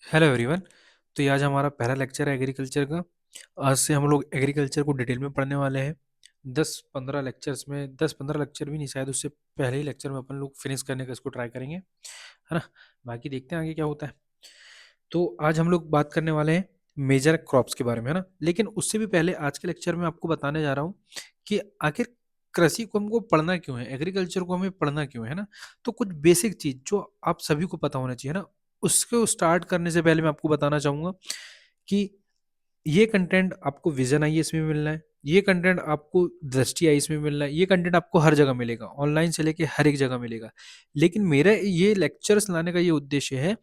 Hello everyone. तो ये आज हमारा पहला लेक्चर है एग्रीकल्चर का। आज से हम लोग एग्रीकल्चर को डिटेल में पढ़ने वाले हैं। 10-15 लेक्चर्स में 10-15 लेक्चर भी नहीं, शायद उससे पहले ही लेक्चर में अपन लोग फिनिश करने का इसको ट्राई करेंगे, है ना। बाकी देखते हैं आगे क्या होता है। तो आज हम लोग बात करने वाले हैं मेजर क्रॉप्स के बारे में, है ना। लेकिन उससे भी पहले आज के लेक्चर में आपको बताने जा रहा हूँ कि आखिर कृषि को हमको पढ़ना क्यों है, एग्रीकल्चर को हमें पढ़ना क्यों है ना। तो कुछ बेसिक चीज जो आप सभी को पता होना चाहिए ना, उसको स्टार्ट करने से पहले मैं आपको बताना चाहूंगा कि ये कंटेंट आपको विजन आई इसमें मिलना है, ये कंटेंट आपको दृष्टि आई इसमें मिलना है, ये कंटेंट आपको हर जगह मिलेगा, ऑनलाइन से लेके हर एक जगह मिलेगा। लेकिन मेरा ये लेक्चर्स लाने का ये उद्देश्य है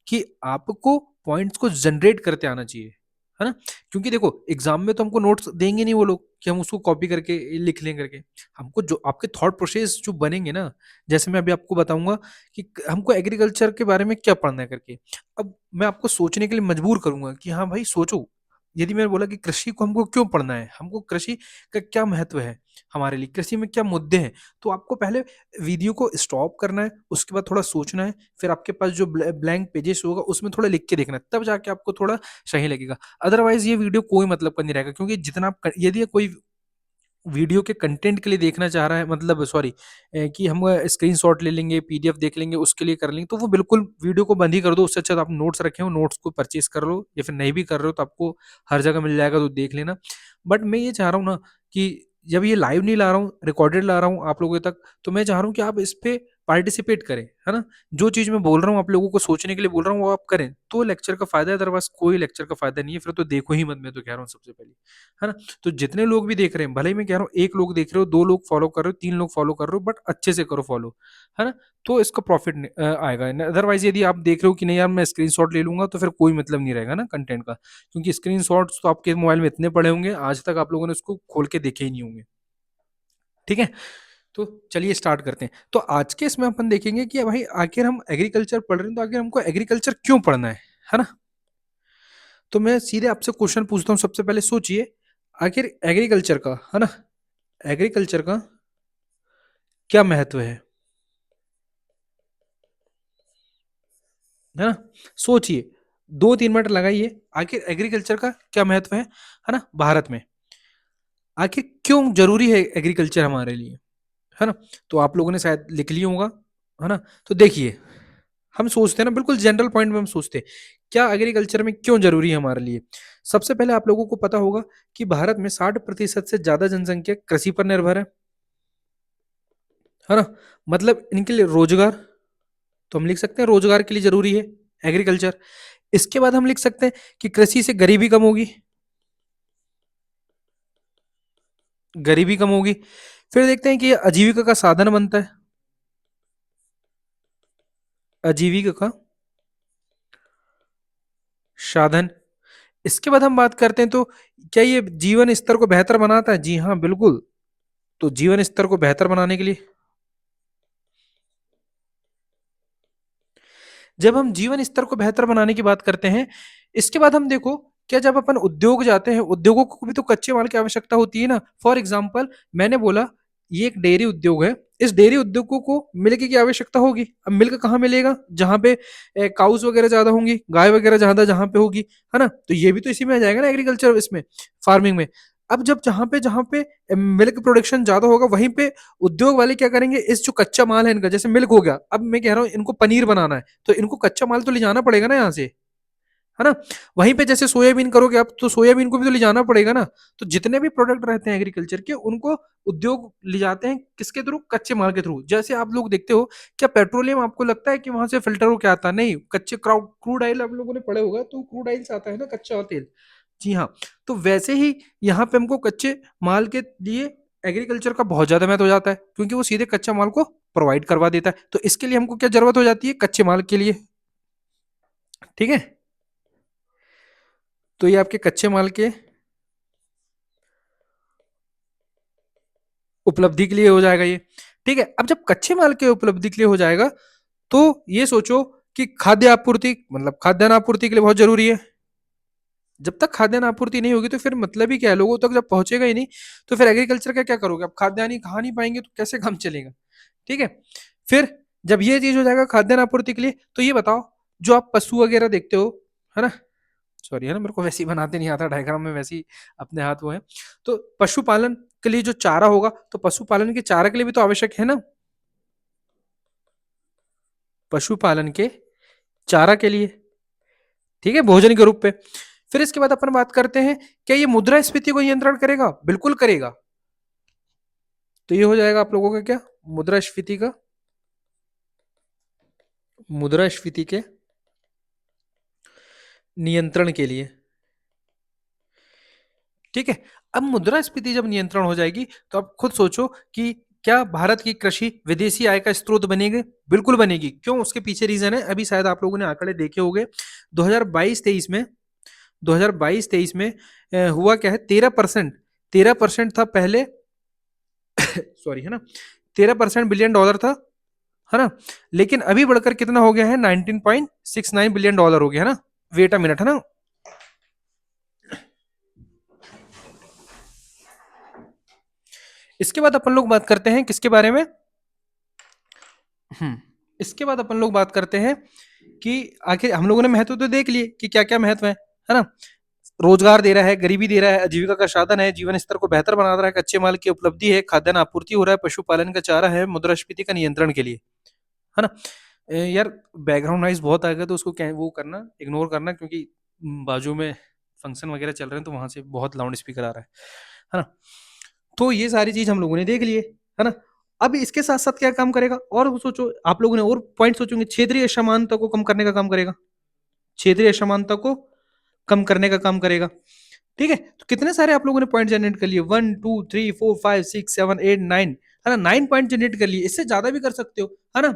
कि आपको पॉइंट्स को जनरेट करते आना चाहिए, है ना। क्योंकि देखो एग्जाम में तो हमको नोट्स देंगे नहीं वो लोग कि हम उसको कॉपी करके लिख लें करके। हमको जो आपके थॉट प्रोसेस जो बनेंगे ना, जैसे मैं अभी आपको बताऊंगा कि हमको एग्रीकल्चर के बारे में क्या पढ़ना है करके। अब मैं आपको सोचने के लिए मजबूर करूंगा कि हाँ भाई सोचो। यदि मैंने बोला कि कृषि को हमको क्यों पढ़ना है, हमको कृषि का क्या महत्व है, हमारे लिए कृषि में क्या मुद्दे हैं, तो आपको पहले वीडियो को स्टॉप करना है, उसके बाद थोड़ा सोचना है, फिर आपके पास जो ब्लैंक पेजेस होगा उसमें थोड़ा लिख के देखना है, तब जाके आपको थोड़ा सही लगेगा। अदरवाइज ये वीडियो कोई मतलब का नहीं रहेगा, क्योंकि जितना आप यदि कोई वीडियो के कंटेंट के लिए देखना चाह रहा है, मतलब सॉरी, कि हम स्क्रीनशॉट ले लेंगे, पीडीएफ देख लेंगे, उसके लिए कर लेंगे, तो वो बिल्कुल वीडियो को बंद ही कर दो। उससे अच्छा तो आप नोट्स रखे हो, नोट्स को परचेज कर लो, या फिर नहीं भी कर रहे हो तो आपको हर जगह मिल जाएगा, तो देख लेना। बट मैं ये चाह रहा हूँ ना कि जब ये लाइव नहीं ला रहा हूँ, रिकॉर्डेड ला रहा हूँ आप लोगों तक, तो मैं चाह रहा हूँ कि आप इस पे पार्टिसिपेट करें, है ना। जो चीज मैं बोल रहा हूँ आप लोगों को सोचने के लिए बोल रहा हूँ वो आप करें, तो लेक्चर का फायदा है, अदरवाइज कोई लेक्चर का फायदा नहीं है, फिर तो देखो ही मत, मैं तो कह रहा हूँ सबसे पहले, है ना। तो जितने लोग भी देख रहे हैं, भले ही मैं कह रहा हूँ एक लोग देख रहे हो, दो लोग फॉलो कर रहे हो, तीन लोग फॉलो कर रहे हो, बट अच्छे से करो फॉलो, है ना। तो इसका प्रॉफिट आएगा। अदरवाइज यदि आप देख रहे हो कि नहीं यार मैं स्क्रीनशॉट ले लूंगा, तो फिर कोई मतलब नहीं रहेगा ना कंटेंट का, क्योंकि स्क्रीनशॉट्स तो आपके मोबाइल में इतने पड़े होंगे, आज तक आप लोगों ने उसको खोल के देखे ही नहीं होंगे। ठीक है। तो चलिए स्टार्ट करते हैं। तो आज के इसमें अपन देखेंगे कि भाई आखिर हम एग्रीकल्चर पढ़ रहे हैं, तो आखिर हमको एग्रीकल्चर क्यों पढ़ना है ना। तो मैं सीधे आपसे क्वेश्चन पूछता हूँ, सबसे पहले सोचिए, आखिर एग्रीकल्चर का, है ना, एग्रीकल्चर का क्या महत्व है ना। सोचिए, 2-3 मिनट लगाइए, आखिर एग्रीकल्चर का क्या महत्व है ना भारत में। आखिर क्यों जरूरी है एग्रीकल्चर हमारे लिए, है ना। तो आप लोगों ने शायद लिख लिया होगा, है ना। तो देखिए, हम सोचते हैं ना, बिल्कुल जनरल पॉइंट में हम सोचते हैं क्या एग्रीकल्चर में क्यों जरूरी है हमारे लिए। सबसे पहले आप लोगों को पता होगा कि भारत में 60% से ज्यादा जनसंख्या कृषि पर निर्भर है ना। मतलब इनके लिए रोजगार, तो हम लिख सकते हैं रोजगार के लिए जरूरी है एग्रीकल्चर। इसके बाद हम लिख सकते हैं कि कृषि से गरीबी कम होगी, गरीबी कम होगी। फिर देखते हैं कि ये आजीविका का साधन बनता है, आजीविका का साधन। इसके बाद हम बात करते हैं, तो क्या ये जीवन स्तर को बेहतर बनाता है? जी हाँ बिल्कुल। तो जीवन स्तर को बेहतर बनाने के लिए, जब हम जीवन स्तर को बेहतर बनाने की बात करते हैं, इसके बाद हम देखो, क्या जब अपन उद्योग जाते हैं, उद्योगों को भी तो कच्चे माल की आवश्यकता होती है ना। फॉर एग्जाम्पल, मैंने बोला ये एक डेयरी उद्योग है, इस डेयरी उद्योगों को मिल्क की आवश्यकता होगी। अब मिल्क कहाँ मिलेगा? जहाँ पे काउस वगैरह ज्यादा होंगी, गाय वगैरह ज्यादा जहाँ पे होगी, है ना। तो ये भी तो इसी में आ जाएगा ना, एग्रीकल्चर इसमें, फार्मिंग में। अब जब जहाँ पे मिल्क प्रोडक्शन ज्यादा होगा, वहीं पे उद्योग वाले क्या करेंगे, इस जो कच्चा माल है इनका, जैसे मिल्क हो गया, अब मैं कह रहा हूँ इनको पनीर बनाना है, तो इनको कच्चा माल तो ले जाना पड़ेगा ना यहाँ से, है ना। वहीं पे जैसे सोयाबीन करोगे आप, तो सोयाबीन को भी तो ले जाना पड़ेगा ना। तो जितने भी प्रोडक्ट रहते हैं एग्रीकल्चर के, उनको उद्योग ले जाते हैं किसके थ्रू? कच्चे माल के थ्रू। जैसे आप लोग देखते हो, क्या पेट्रोलियम आपको लगता है कि वहां से फिल्टर होकर आता है? नहीं, कच्चे क्रूड ऑयल आप लोगों ने पढ़े होगा, तो क्रूड ऑयल से आता है ना कच्चा तेल। जी हाँ। तो वैसे ही यहाँ पे हमको कच्चे माल के लिए एग्रीकल्चर का बहुत ज्यादा महत्व हो जाता है, क्योंकि वो सीधे कच्चा माल को प्रोवाइड करवा देता है। तो इसके लिए हमको क्या जरूरत हो जाती है? कच्चे माल के लिए। ठीक है। तो ये आपके कच्चे माल के उपलब्धि के लिए हो जाएगा ये। ठीक है। अब जब कच्चे माल के उपलब्धि के लिए हो जाएगा, तो ये सोचो कि खाद्य आपूर्ति, मतलब खाद्यान्न आपूर्ति के लिए बहुत जरूरी है। जब तक खाद्यान्न आपूर्ति नहीं होगी, तो फिर मतलब ही क्या है, लोगों तक जब पहुंचेगा ही नहीं, तो फिर एग्रीकल्चर का क्या करोगे? आप खाद्यान्न ही खा नहीं पाएंगे, तो कैसे काम चलेगा? ठीक है। फिर जब ये चीज हो जाएगा खाद्यान्न आपूर्ति के लिए, तो ये बताओ, जो आप पशु वगैरह देखते हो, है ना? सॉरी, है ना, मेरे को वैसे ही बनाते नहीं आता डायग्राम में, वैसे ही अपने हाथ वो है। तो पशुपालन के लिए जो चारा होगा, तो पशुपालन के चारा के लिए भी तो आवश्यक है ना, पशुपालन के चारा के लिए, ठीक है, भोजन के रूप पे। फिर इसके बाद अपन बात करते हैं, क्या ये मुद्रास्फीति को नियंत्रण करेगा? बिल्कुल करेगा। तो ये हो जाएगा आप लोगों का क्या, मुद्रास्फीति का, मुद्रास्फीति के नियंत्रण के लिए, ठीक है। अब मुद्रास्फीति जब नियंत्रण हो जाएगी, तो आप खुद सोचो कि क्या भारत की कृषि विदेशी आय का स्रोत बनेगी? बिल्कुल बनेगी। क्यों? उसके पीछे रीजन है, अभी शायद आप लोगों ने आंकड़े देखे होंगे, 2022-23 में, 2022-23 में हुआ क्या है, 13%, 13% था पहले, सॉरी, है ना, 13% बिलियन डॉलर था, है ना, लेकिन अभी बढ़कर कितना हो गया है, 19.69 बिलियन डॉलर हो गया, है ना। वेट अ मिनट, है ना। इसके बाद अपन लोग बात करते हैं किसके बारे में, इसके बाद अपन लोग बात करते हैं कि आखिर हम लोगों ने महत्व तो देख लिए कि क्या क्या महत्व है ना। रोजगार दे रहा है, गरीबी दे रहा है, आजीविका का साधन है, जीवन स्तर को बेहतर बना रहा है, कच्चे माल की उपलब्धि है, खाद्यान्न आपूर्ति हो रहा है, पशुपालन का चारा है, मुद्रास्फीति का नियंत्रण के लिए, है ना। यार, बैकग्राउंड नॉइज बहुत आ गया, तो उसको वो करना, इग्नोर करना, क्योंकि बाजू में फंक्शन वगैरह चल रहे हैं, तो वहां से बहुत लाउड स्पीकर आ रहा है ना। तो ये सारी चीज हम लोगों ने देख लिए, है ना। अब इसके साथ साथ क्या काम करेगा, और सोचो आप लोगों ने, और पॉइंट सोचोगे, क्षेत्रीय असमानता को कम करने का काम करेगा, क्षेत्रीय असमानता को कम करने का काम करेगा, ठीक है। तो कितने सारे आप लोगों ने पॉइंट जनरेट कर लिए, 1 2 3 4 5 6 7 8 9, है ना, 9 पॉइंट जनरेट कर लिए, इससे ज्यादा भी कर सकते हो, है ना।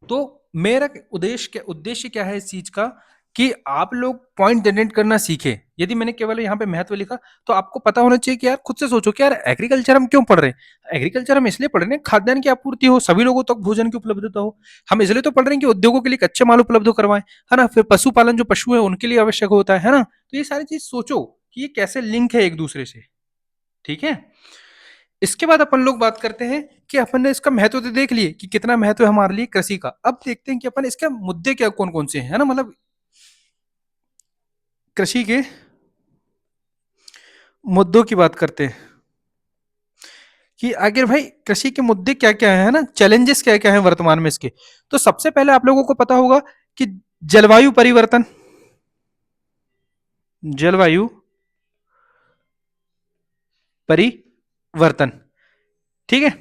तो मेरा उद्देश्य क्या है इस चीज का, कि आप लोग पॉइंट जनरेट करना सीखे। यदि मैंने केवल यहाँ पे महत्व लिखा, तो आपको पता होना चाहिए कि यार, खुद से सोचो कि यार, एग्रीकल्चर हम क्यों पढ़ रहे हैं। एग्रीकल्चर हम इसलिए पढ़ रहे हैं, खाद्यान्न की आपूर्ति हो, सभी लोगों तक भोजन की उपलब्धता हो। हम इसलिए तो पढ़ रहे हैं कि उद्योगों के लिए कच्चे माल उपलब्ध करवाएं, है ना। फिर पशुपालन, जो पशु है उनके लिए आवश्यक होता है ना। तो ये सारी चीज सोचो कि ये कैसे लिंक है एक दूसरे से, ठीक है। इसके बाद अपन लोग बात करते हैं कि अपन ने इसका महत्व तो देख लिए कि कितना महत्व है हमारे लिए कृषि का। अब देखते हैं कि अपन इसके मुद्दे क्या कौन कौन से हैं, है ना, मतलब कृषि के मुद्दों की बात करते हैं कि आगे भाई कृषि के मुद्दे क्या क्या है ना, चैलेंजेस क्या क्या है वर्तमान में इसके। तो सबसे पहले आप लोगों को पता होगा कि जलवायु परिवर्तन, जलवायु परिवर्तन, ठीक है।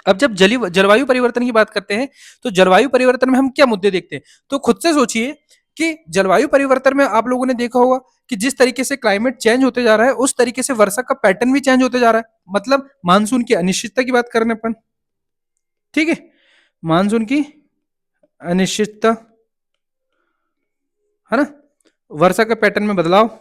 अब जब जलवायु परिवर्तन की बात करते हैं, तो जलवायु परिवर्तन में हम क्या मुद्दे देखते हैं, तो खुद से सोचिए कि जलवायु परिवर्तन में आप लोगों ने देखा होगा कि जिस तरीके से क्लाइमेट चेंज होते जा रहा है, उस तरीके से वर्षा का पैटर्न भी चेंज होते जा रहा है। मतलब मानसून की अनिश्चितता की बात कर रहे हैं अपन, ठीक है, मानसून की अनिश्चितता, है ना, वर्षा का पैटर्न में बदलाव,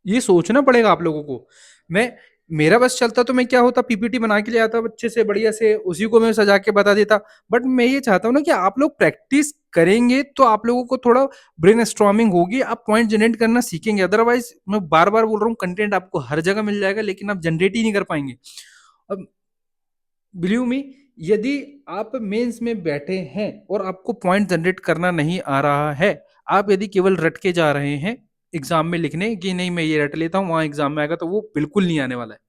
ये सोचना पड़ेगा आप लोगों को। मैं मेरा बस चलता तो मैं क्या होता, पीपीटी बना के ले आता अच्छे से, बढ़िया से, उसी को मैं सजा के बता देता। बट मैं ये चाहता हूँ ना कि आप लोग प्रैक्टिस करेंगे, तो आप लोगों को थोड़ा ब्रेन स्ट्रॉमिंग होगी, आप पॉइंट जनरेट करना सीखेंगे। अदरवाइज मैं बार बार बोल रहा हूँ, कंटेंट आपको हर जगह मिल जाएगा, लेकिन आप जनरेट ही नहीं कर पाएंगे। अब बिलीव मी, यदि आप मेंस में बैठे हैं और आपको पॉइंट जनरेट करना नहीं आ रहा है, आप यदि केवल रट के जा रहे हैं एग्जाम में लिखने कि नहीं मैं ये रट लेता हूँ, वहां एग्जाम में आएगा, तो वो बिल्कुल नहीं आने वाला है।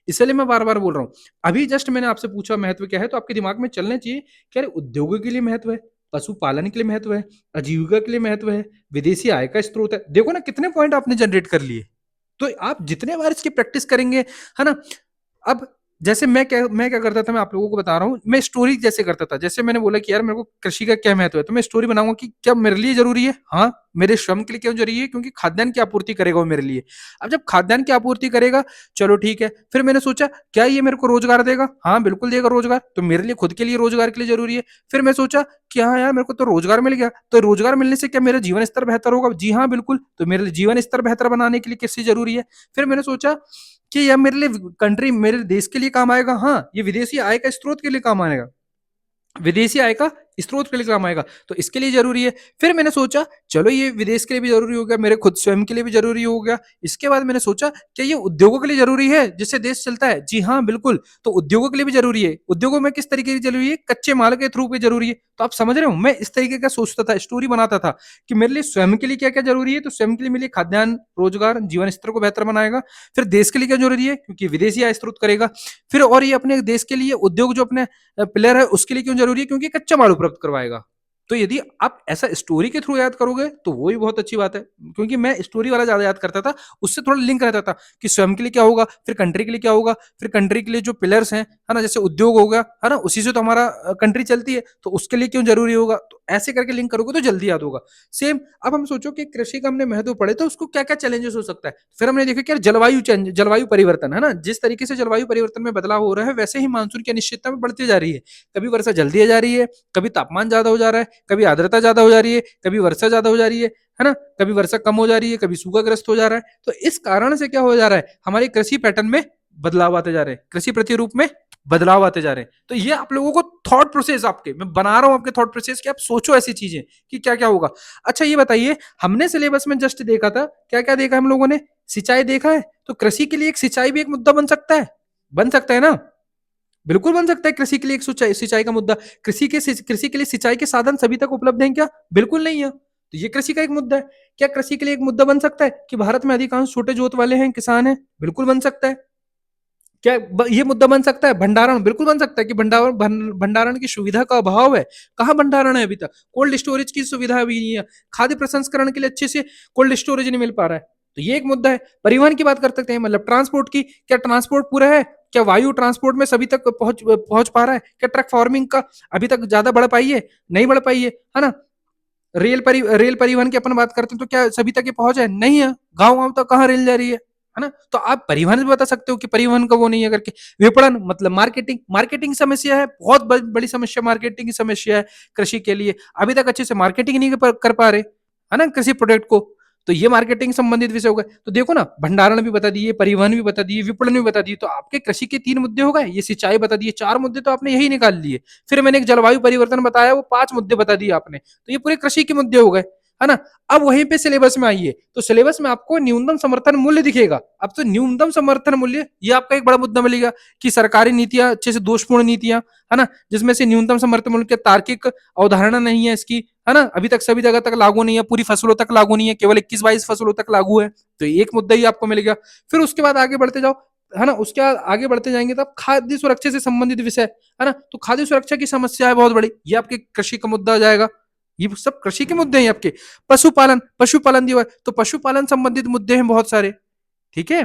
इसलिए मैं बार बार बोल रहा हूँ। अभी जस्ट मैंने आपसे पूछा महत्व क्या है, तो आपके दिमाग में चलना चाहिए कि अरे, उद्योगों के लिए महत्व है, पशुपालन के लिए महत्व है, आजीविका के लिए महत्व है, विदेशी आय का स्रोत है। देखो ना, कितने पॉइंट आपने जनरेट कर लिए। तो आप जितने बार इसकी प्रैक्टिस करेंगे, है ना। अब जैसे मैं क्या करता था, मैं आप लोगों को बता रहा हूँ, मैं स्टोरी जैसे करता था। जैसे मैंने बोला कि यार, मेरे को कृषि का क्या महत्व है, तो मैं स्टोरी बनाऊंगा कि क्या मेरे लिए जरूरी है, हाँ, मेरे श्रम के लिए क्यों जरूरी है, क्योंकि खाद्यान्न की आपूर्ति करेगा वो मेरे लिए। अब जब खाद्यान्न की आपूर्ति करेगा, चलो ठीक है, फिर मैंने सोचा क्या ये मेरे को रोजगार देगा, हाँ बिल्कुल देगा रोजगार, तो मेरे लिए खुद के लिए रोजगार के लिए जरूरी है। फिर मैं सोचा कि हाँ यार, मेरे को तो रोजगार मिल गया, तो रोजगार मिलने से क्या मेरा जीवन स्तर बेहतर होगा, जी हाँ बिल्कुल, तो मेरे जीवन स्तर बेहतर बनाने के लिए किससे जरूरी है। फिर मैंने सोचा कि यह मेरे लिए कंट्री, मेरे देश के लिए काम आएगा, हाँ, ये विदेशी आय का स्रोत के लिए काम आएगा, विदेशी आय का स्रोत के लिए काम आएगा, तो इसके लिए जरूरी है। फिर मैंने सोचा चलो ये विदेश के लिए भी जरूरी हो गया, मेरे खुद स्वयं के लिए भी जरूरी हो गया। इसके बाद मैंने सोचा क्या ये उद्योगों के लिए जरूरी है जिससे देश चलता है? जी हाँ बिल्कुल, तो उद्योगों के लिए भी जरूरी है। उद्योगों में किस तरीके की जरूरी है? कच्चे माल के थ्रू पे जरूरी है। तो आप समझ रहे हो, मैं इस तरीके का सोचता था, स्टोरी बनाता था कि मेरे लिए स्वयं के लिए क्या क्या जरूरी है, तो स्वयं के लिए मेरे लिए खाद्यान्न, रोजगार, जीवन स्तर को बेहतर बनाएगा। फिर देश के लिए क्या जरूरी है, क्योंकि विदेशी आय स्रोत करेगा। फिर और ये अपने देश के लिए उद्योग जो अपने प्लेयर है उसके लिए क्यों जरूरी है, क्योंकि कच्चा माल उपलब्ध करवाएगा। तो यदि आप ऐसा स्टोरी के थ्रू याद करोगे तो वो भी बहुत अच्छी बात है, क्योंकि मैं स्टोरी वाला ज्यादा याद करता था, उससे थोड़ा लिंक रहता था कि स्वयं के लिए क्या होगा, फिर कंट्री के लिए क्या होगा, फिर कंट्री के लिए जो पिलर्स हैं, है ना, जैसे उद्योग हो गया, है ना, उसी से तो हमारा कंट्री चलती है, तो उसके लिए क्यों जरूरी होगा। तो ऐसे करके लिंक करोगे तो जल्दी याद होगा। सेम अब हम सोचो कि कृषि का हमने महत्व पढ़े तो उसको क्या क्या चैलेंजेस हो सकता है। फिर हमने देखा कि यार जलवायु चेंज, जलवायु परिवर्तन, है ना, जिस तरीके से जलवायु परिवर्तन में बदलाव हो रहा है वैसे ही मानसून की अनिश्चितता में बढ़ती जा रही है। कभी वर्षा जल्दी आ जा रही है, कभी तापमान ज्यादा हो जा रहा है, कभी आर्द्रता ज्यादा हो जा रही है, कभी वर्षा ज्यादा हो जा रही है ना, कभी वर्षा कम हो जा रही है, कभी सूखाग्रस्त हो जा रहा है। तो इस कारण से क्या हो जा रहा है, हमारे कृषि पैटर्न में बदलाव आते जा रहे हैं, कृषि प्रतिरूप में बदलाव आते जा रहे हैं। तो ये आप लोगों को थॉट प्रोसेस, आपके मैं बना रहा हूं आपके थॉट प्रोसेस कि आप सोचो ऐसी चीजें कि क्या क्या होगा। अच्छा ये बताइए, हमने सिलेबस में जस्ट देखा था, क्या क्या देखा हम लोगों ने, सिंचाई देखा है, तो कृषि के लिए एक सिंचाई भी एक मुद्दा बन सकता है, बन सकता है ना, बिल्कुल बन सकता है कृषि के लिए एक सिंचाई का मुद्दा। कृषि के लिए सिंचाई के साधन सभी तक उपलब्ध हैं क्या? बिल्कुल नहीं है, तो ये कृषि का एक मुद्दा है। क्या कृषि के लिए एक मुद्दा बन सकता है कि भारत में अधिकांश छोटे जोत वाले हैं, किसान हैं? बिल्कुल बन सकता है। क्या ये मुद्दा बन सकता है? भंडारण, बिल्कुल बन सकता है कि भंडारण की सुविधा का अभाव है। कहाँ भंडारण है अभी तक? कोल्ड स्टोरेज की सुविधा अभी नहीं है, खाद्य प्रसंस्करण के लिए अच्छे से कोल्ड स्टोरेज नहीं मिल पा रहा है, तो ये एक मुद्दा है। परिवहन की बात कर सकते हैं, मतलब ट्रांसपोर्ट की, क्या ट्रांसपोर्ट पूरा है? क्या वायु ट्रांसपोर्ट में सभी तक पहुंच पहुंच पा रहा है? क्या ट्रक फार्मिंग का अभी तक ज्यादा बढ़ पाई है? नहीं बढ़ पाई है ना। रेल परिवहन की अपन बात करते हैं तो क्या सभी तक ये पहुंच है? नहीं है, गांव गांव तक कहाँ रेल जा रही है ना। तो आप परिवहन भी बता सकते हो कि परिवहन का वो नहीं है करके। विपणन मतलब मार्केटिंग, मार्केटिंग समस्या है, बहुत बड़ी समस्या मार्केटिंग की समस्या है कृषि के लिए। अभी तक अच्छे से मार्केटिंग नहीं कर पा रहे, है ना, कृषि प्रोडक्ट को। तो ये मार्केटिंग संबंधित विषय हो गए। तो देखो ना, भंडारण भी बता दिए, परिवहन भी बता दिए, विपणन भी बता दिए, तो आपके कृषि के 3 मुद्दे हो गए। ये सिंचाई बता दिए, 4 मुद्दे तो आपने यही निकाल लिए। फिर मैंने एक जलवायु परिवर्तन बताया, वो 5 मुद्दे बता दिए आपने, तो ये पूरे कृषि के मुद्दे हो गए, है ना। अब वहीं पे सिलेबस में आइए, तो सिलेबस में आपको न्यूनतम समर्थन मूल्य दिखेगा। अब तो न्यूनतम समर्थन मूल्य ये आपका एक बड़ा मुद्दा मिलेगा कि सरकारी नीतियां अच्छे से दोषपूर्ण नीतियां, है ना, जिसमें से न्यूनतम समर्थन मूल्य की तार्किक अवधारणा नहीं है इसकी, है ना, अभी तक सभी जगह तक लागू नहीं है, पूरी फसलों तक लागू नहीं है, केवल 21-22 फसलों तक लागू है। तो एक मुद्दा ही आपको मिलेगा। फिर उसके बाद आगे बढ़ते जाओ, है ना, उसके बाद आगे बढ़ते जाएंगे तो खाद्य सुरक्षा से संबंधित विषय, है ना, तो खाद्य सुरक्षा की समस्या है बहुत बड़ी, ये आपके कृषि का मुद्दा आ जाएगा। ये सब कृषि के मुद्दे हैं आपके। पशुपालन, पशुपालन दिया तो पशुपालन संबंधित मुद्दे हैं बहुत सारे, ठीक है।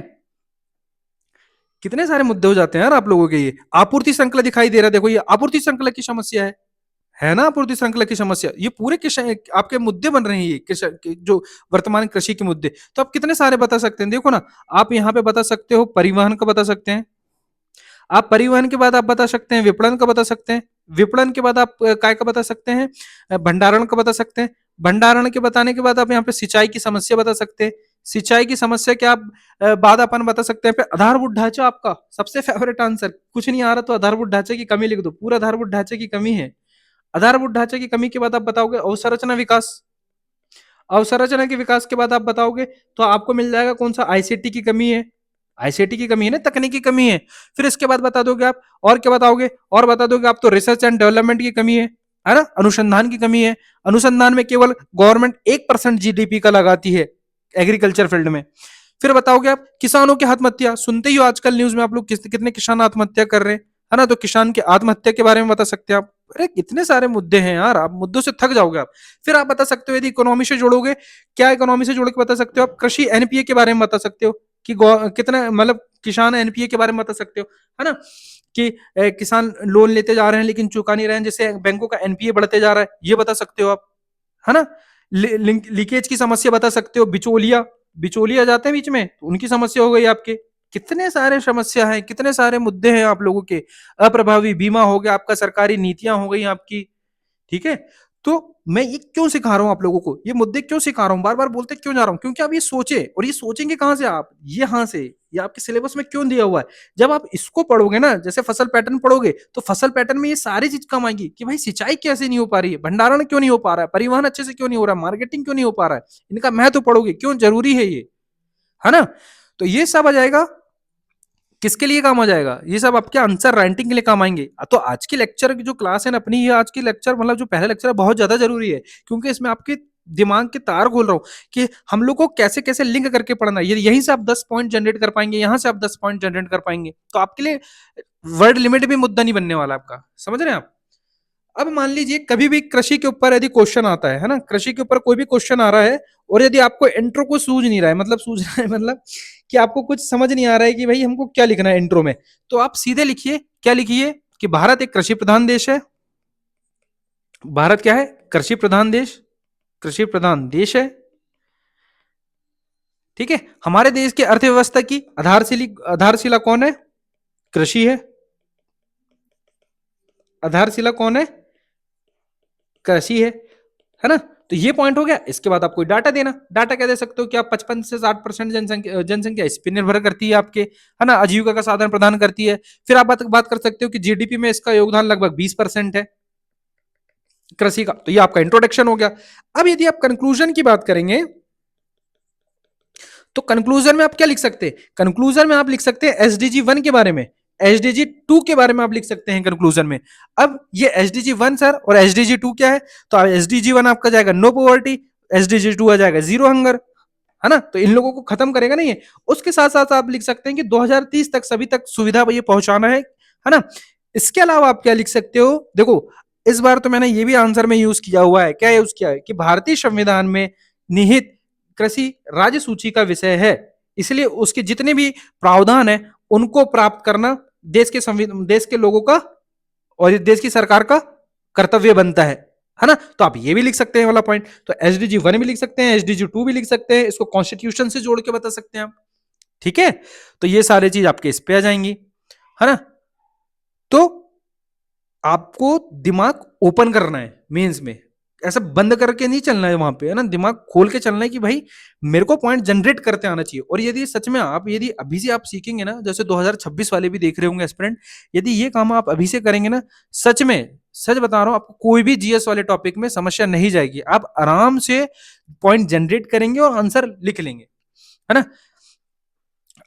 कितने सारे मुद्दे हो जाते हैं यार आप लोगों के। ये आपूर्ति श्रृंखला दिखाई दे रहा है, देखो ये आपूर्ति श्रृंखला की समस्या है ना, आपूर्ति श्रृंखला की समस्या, ये पूरे आपके मुद्दे बन रहे हैं, ये जो वर्तमान कृषि के मुद्दे। तो आप कितने सारे बता सकते हैं, देखो ना, आप यहाँ पे बता सकते हो परिवहन का बता सकते हैं, आप परिवहन के बाद आप बता सकते हैं विपणन का बता सकते हैं, विपणन के बाद आप काय का बता सकते हैं, भंडारण का बता सकते हैं, भंडारण के बताने के बाद आप यहाँ पे सिंचाई की समस्या बता सकते हैं, सिंचाई की समस्या के आप बाद अपन बता सकते हैं, फिर आधारभूत ढांचा, आपका सबसे फेवरेट आंसर, कुछ नहीं आ रहा तो आधारभूत ढांचे की कमी लिख दो, पूरा आधारभूत ढांचे की कमी है। आधारभूत ढांचे की कमी के बाद आप बताओगे अवसंरचना विकास, अवसंरचना के विकास के बाद आप बताओगे तो आपको मिल जाएगा कौन सा, आईसीटी की कमी है, आईसीटी की कमी है ना, तकनीकी कमी है। फिर इसके बाद बता दोगे आप, और क्या बताओगे, और बता दोगे आप तो रिसर्च एंड डेवलपमेंट की कमी है ना, अनुसंधान की कमी है। अनुसंधान में केवल गवर्नमेंट 1% जीडीपी का लगाती है एग्रीकल्चर फील्ड में। फिर बताओगे आप किसानों की आत्महत्या, सुनते ही हो आजकल न्यूज में आप लोग कितने किसान आत्महत्या कर रहे हैं, है ना, तो किसान की आत्महत्या के बारे में बता सकते हैं आप। अरे कितने सारे मुद्दे हैं यार, आप मुद्दों से थक जाओगे आप। फिर आप बता सकते हो यदि इकोनॉमी से जोड़ोगे, क्या इकोनॉमी से जोड़ के बता सकते हो आप, कृषि एनपीए के बारे में बता सकते हो कि कितना मतलब किसान एनपीए के बारे में बता सकते हो, है ना, कि किसान लोन लेते जा रहे हैं लेकिन चुका नहीं रहे हैं, जैसे बैंकों का एनपीए बढ़ते जा रहा है, ये बता सकते हो आप, है ना। लीकेज की समस्या बता सकते हो, बिचौलिया, बिचौलिया जाते हैं बीच में तो उनकी समस्या हो गई आपके। कितने सारे समस्या हैं, कितने सारे मुद्दे हैं आप लोगों के। अप्रभावी बीमा हो गया आपका, सरकारी नीतियां हो गई आपकी, ठीक है। तो मैं ये क्यों सिखा रहा हूं आप लोगों को, ये मुद्दे क्यों सिखा रहा हूं, बार बार बोलते क्यों जा रहा हूं, क्योंकि आप ये सोचे, और ये सोचेंगे कहां से आप, यहाँ से, ये आपके सिलेबस में क्यों दिया हुआ है। जब आप इसको पढ़ोगे ना, जैसे फसल पैटर्न पढ़ोगे, तो फसल पैटर्न में ये सारी चीज काम आएगी कि भाई सिंचाई कैसे नहीं हो पा रही है, भंडारण क्यों नहीं हो पा रहा है, परिवहन अच्छे से क्यों नहीं हो रहा है, मार्केटिंग क्यों नहीं हो पा रहा है, इनका महत्व पढ़ोगे, क्यों जरूरी है ना। तो ये सब आ जाएगा, किसके लिए काम आ जाएगा, ये सब आपके आंसर राइटिंग के लिए काम आएंगे। तो आज की लेक्चर की जो क्लास है ना अपनी, ये आज की लेक्चर मतलब जो पहला लेक्चर है बहुत ज्यादा जरूरी है, क्योंकि इसमें आपके दिमाग के तार खोल रहा हूँ कि हम लोग को कैसे कैसे लिंक करके पढ़ना है। यहीं से आप 10 पॉइंट जनरेट कर पाएंगे, यहां से आप 10 पॉइंट जनरेट कर पाएंगे, तो आपके लिए वर्ड लिमिट भी मुद्दा नहीं बनने वाला आपका, समझ रहे हैं आप। अब मान लीजिए कभी भी कृषि के ऊपर यदि क्वेश्चन आता है ना, कृषि के ऊपर कोई भी क्वेश्चन आ रहा है, और यदि आपको इंट्रो को सूझ नहीं रहा है, मतलब सूझ रहा है मतलब कि आपको कुछ समझ नहीं आ रहा है कि भाई हमको क्या लिखना है इंट्रो में, तो आप सीधे लिखिए, क्या लिखिए कि भारत एक कृषि प्रधान देश है। भारत क्या है, कृषि प्रधान देश, कृषि प्रधान देश है, ठीक है। हमारे देश की अर्थव्यवस्था की आधारशिला कौन है, कृषि है। आधारशिला कौन है, कृषि है ना। तो ये पॉइंट हो गया। इसके बाद आप कोई डाटा देना, डाटा क्या दे सकते हो कि आप 55 से 60% जनसंख्या इस पर निर्भर करती है आपके, है ना, आजीविका का साधन प्रदान करती है। फिर आप बात कर सकते हो कि जीडीपी में इसका योगदान लगभग 20% है कृषि का। तो ये आपका इंट्रोडक्शन हो गया। अब यदि आप कंक्लूजन की बात करेंगे, तो कंक्लूजन में आप क्या लिख सकते हैं, कंक्लूजन में आप लिख सकते हैं एसडीजी 1 के बारे में, एसडीजी 2 के बारे में आप लिख सकते हैं कंक्लूजन में। अब ये एसडीजी 1 सर और एसडीजी 2 क्या है, तो एसडीजी 1 आपका जाएगा नो पॉवर्टी, एसडीजी 2 आ जाएगा जीरो हंगर, है ना। तो इन लोगों को खत्म करेगा नहीं है। उसके साथ साथ आप लिख सकते हैं कि 2030 तक सभी तक सुविधा ये पहुंचाना है ना। इसके अलावा आप क्या लिख सकते हो, देखो इस बार तो मैंने ये भी आंसर में यूज किया हुआ है, क्या यूज किया है कि भारतीय संविधान में निहित कृषि राज्य सूची का विषय है, इसलिए उसके जितने भी प्रावधान है उनको प्राप्त करना देश के लोगों का और देश की सरकार का कर्तव्य बनता है ना। तो आप ये भी लिख सकते हैं वाला पॉइंट। तो एसडीजी 1 भी लिख सकते हैं, एसडीजी 2 भी लिख सकते हैं, इसको कॉन्स्टिट्यूशन से जोड़ के बता सकते हैं आप, ठीक है। तो ये सारी चीज आपके इस पे आ जाएंगी, है ना। तो आपको दिमाग ओपन करना है मेंस में, ऐसा बंद करके नहीं चलना है वहां पे, है ना, दिमाग खोल के चलना है कि भाई मेरे को पॉइंट जनरेट करते आना चाहिए। और यदि सच में आप यदि अभी से आप सीखेंगे ना, जैसे 2026 वाले भी देख रहे होंगे एस्पिरेंट, यदि ये काम आप अभी से करेंगे ना, सच में सच बता रहा हूं आपको, कोई भी जीएस वाले टॉपिक में समस्या नहीं जाएगी, आप आराम से पॉइंट जनरेट करेंगे और आंसर लिख लेंगे, है ना।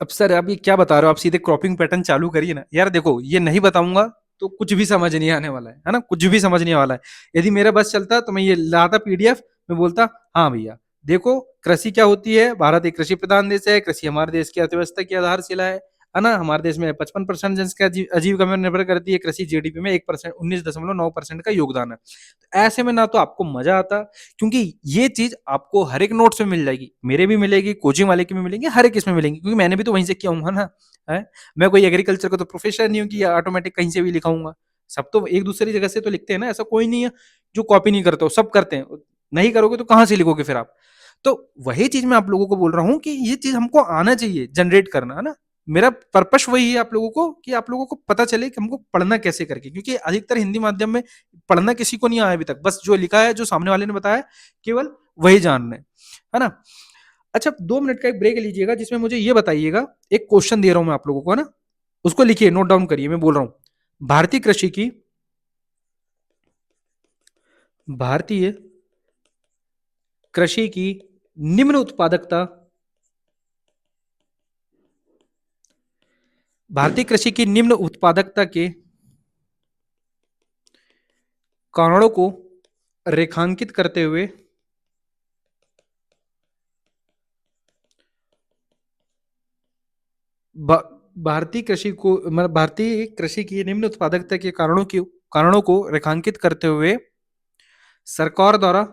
अब सर आप ये क्या बता रहे हो, आप सीधे क्रॉपिंग पैटर्न चालू करिए ना यार। देखो ये नहीं बताऊंगा तो कुछ भी समझ नहीं आने वाला है ना, कुछ भी समझ नहीं वाला है। यदि मेरा बस चलता तो मैं ये लाता पीडीएफ में बोलता हाँ भैया देखो कृषि क्या होती है, भारत एक कृषि प्रधान देश है, कृषि हमारे देश की अर्थव्यवस्था की आधारशिला है ना। हमारे देश में 55% जनसंख्या आजीविका में निर्भर करती है, कृषि जीडीपी में 1%, 19.9% का योगदान है। तो ऐसे में ना तो आपको मजा आता, क्योंकि ये चीज आपको हर एक नोट्स में मिल जाएगी, मेरे भी मिलेगी, कोचिंग वाले की भी मिलेंगी, हर एक इसमें मिलेंगी, क्योंकि मैंने भी तो वहीं से किया हूँ ना, है। मैं कोई एग्रीकल्चर का तो प्रोफेसर नहीं हूँ कि ऑटोमेटिक कहीं से भी लिखाऊंगा। सब तो एक दूसरी जगह से तो लिखते हैं ना, ऐसा कोई नहीं है जो कॉपी नहीं करता हो, सब करते हैं। नहीं करोगे तो कहाँ से लिखोगे फिर आप। तो वही चीज मैं आप लोगों को बोल रहा हूँ कि ये चीज हमको आना चाहिए जनरेट करना, है ना। मेरा पर्पस वही है आप लोगों को कि आप लोगों को पता चले कि हमको पढ़ना कैसे करके, क्योंकि अधिकतर हिंदी माध्यम में पढ़ना किसी को नहीं आया अभी तक, बस जो लिखा है जो सामने वाले ने बताया केवल वही जानना है ना। अच्छा 2 मिनट का एक ब्रेक लीजिएगा, जिसमें मुझे ये बताइएगा, एक क्वेश्चन दे रहा हूं मैं आप लोगों को, है ना, उसको लिखिए, नोट डाउन करिए, मैं बोल रहा हूं भारतीय कृषि की निम्न उत्पादकता, भारतीय कृषि की निम्न उत्पादकता के कारणों को रेखांकित करते हुए भारतीय कृषि को मतलब भारतीय कृषि की निम्न उत्पादकता के कारणों को रेखांकित करते हुए सरकार द्वारा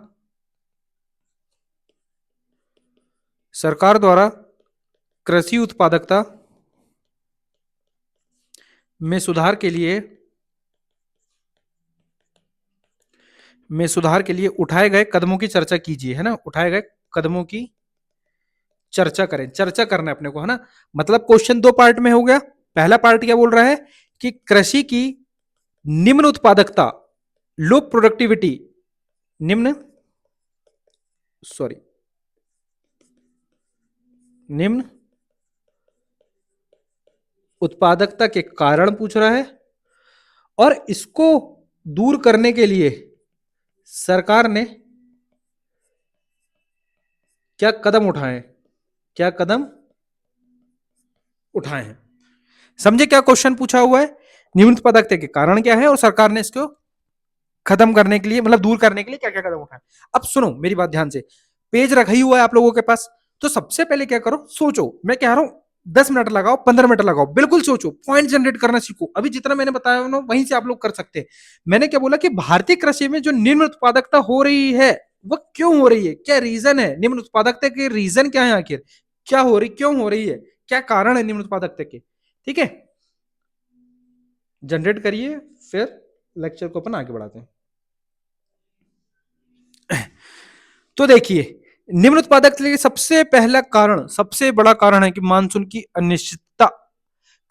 सरकार द्वारा कृषि उत्पादकता में सुधार के लिए उठाए गए कदमों की चर्चा कीजिए, है ना, उठाए गए कदमों की चर्चा करें, चर्चा करना है अपने को, है ना। मतलब क्वेश्चन 2 पार्ट में हो गया। पहला पार्ट क्या बोल रहा है कि कृषि की निम्न उत्पादकता, लो प्रोडक्टिविटी निम्न सॉरी निम्न उत्पादकता के कारण पूछ रहा है, और इसको दूर करने के लिए सरकार ने क्या कदम उठाए, क्या कदम उठाए हैं। समझे क्या क्वेश्चन पूछा हुआ है? निम्न उत्पादकता के कारण क्या है और सरकार ने इसको खत्म करने के लिए, मतलब दूर करने के लिए क्या क्या कदम उठाए। अब सुनो मेरी बात ध्यान से, पेज रखा ही हुआ है आप लोगों के पास, तो सबसे पहले क्या करो, सोचो, मैं कह रहा हूं 10 मिनट लगाओ, 15 मिनट लगाओ, बिल्कुल सोचो, पॉइंट जनरेट करना सीखो। अभी जितना मैंने बताया ना वहीं से आप लोग कर सकते हैं। मैंने क्या बोला कि भारतीय कृषि में जो निम्न उत्पादकता हो रही है वह क्यों हो रही है, क्या रीजन है, निम्न उत्पादकता के रीजन क्या है, आखिर क्या हो रही, क्यों हो रही है, क्या कारण है निम्न उत्पादकता के। ठीक है, जनरेट करिए, फिर लेक्चर को अपन आगे बढ़ाते हैं। तो देखिए, निम्न उत्पादकता के सबसे पहला कारण, सबसे बड़ा कारण है कि मानसून की अनिश्चितता।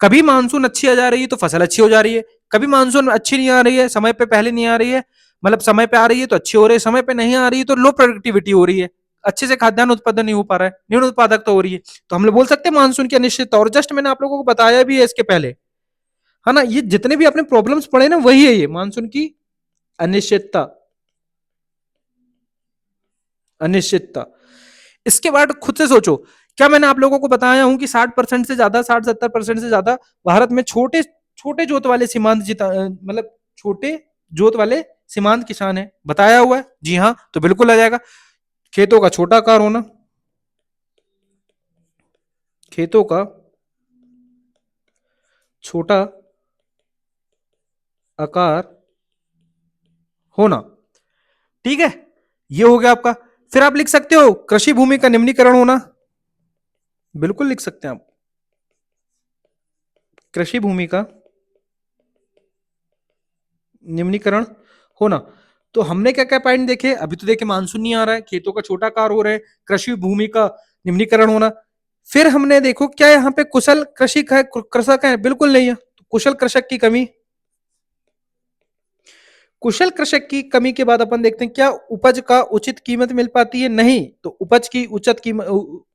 कभी मानसून अच्छी आ जा रही है तो फसल अच्छी हो जा रही है, कभी मानसून अच्छी नहीं आ रही है, समय पे पहले नहीं आ रही है, मतलब समय पे आ रही है तो अच्छी हो रही है, समय पे नहीं आ रही है तो लो प्रोडक्टिविटी हो रही है, अच्छे से खाद्यान्न उत्पादन नहीं हो पा रहा है, निम्न उत्पादकता हो रही है। तो हम लोग बोल सकते हैं मानसून की अनिश्चितता। और जस्ट मैंने आप लोगों को बताया भी है इसके पहले, है ना, ये जितने भी आपने प्रॉब्लम्स पढ़े ना वही है ये मानसून की अनिश्चितता, अनिश्चितता। इसके बाद खुद से सोचो, क्या मैंने आप लोगों को बताया हूं कि 60% से ज्यादा, 60-70% से ज्यादा भारत में छोटे छोटे जोत वाले सीमांत मतलब छोटे जोत वाले सीमांत किसान है, बताया हुआ है। जी हाँ, तो बिल्कुल आ जाएगा। खेतों का छोटा आकार होना, खेतों का छोटा आकार होना, ठीक है, ये हो गया आपका। फिर आप लिख सकते हो कृषि भूमि का निम्नीकरण होना, बिल्कुल लिख सकते हैं आप, कृषि भूमि का निम्नीकरण होना। तो हमने क्या क्या पॉइंट देखे अभी, तो देखे मानसून नहीं आ रहा है, खेतों का छोटा कार हो रहा है, कृषि भूमि का निम्नीकरण होना। फिर हमने देखो क्या यहाँ पे कुशल कृषि है, कृषक है, बिल्कुल नहीं है, तो कुशल कृषक की कमी। कुशल कृषक की कमी के बाद अपन देखते हैं क्या उपज का उचित कीमत मिल पाती है, नहीं, तो उपज की उचित कीमत,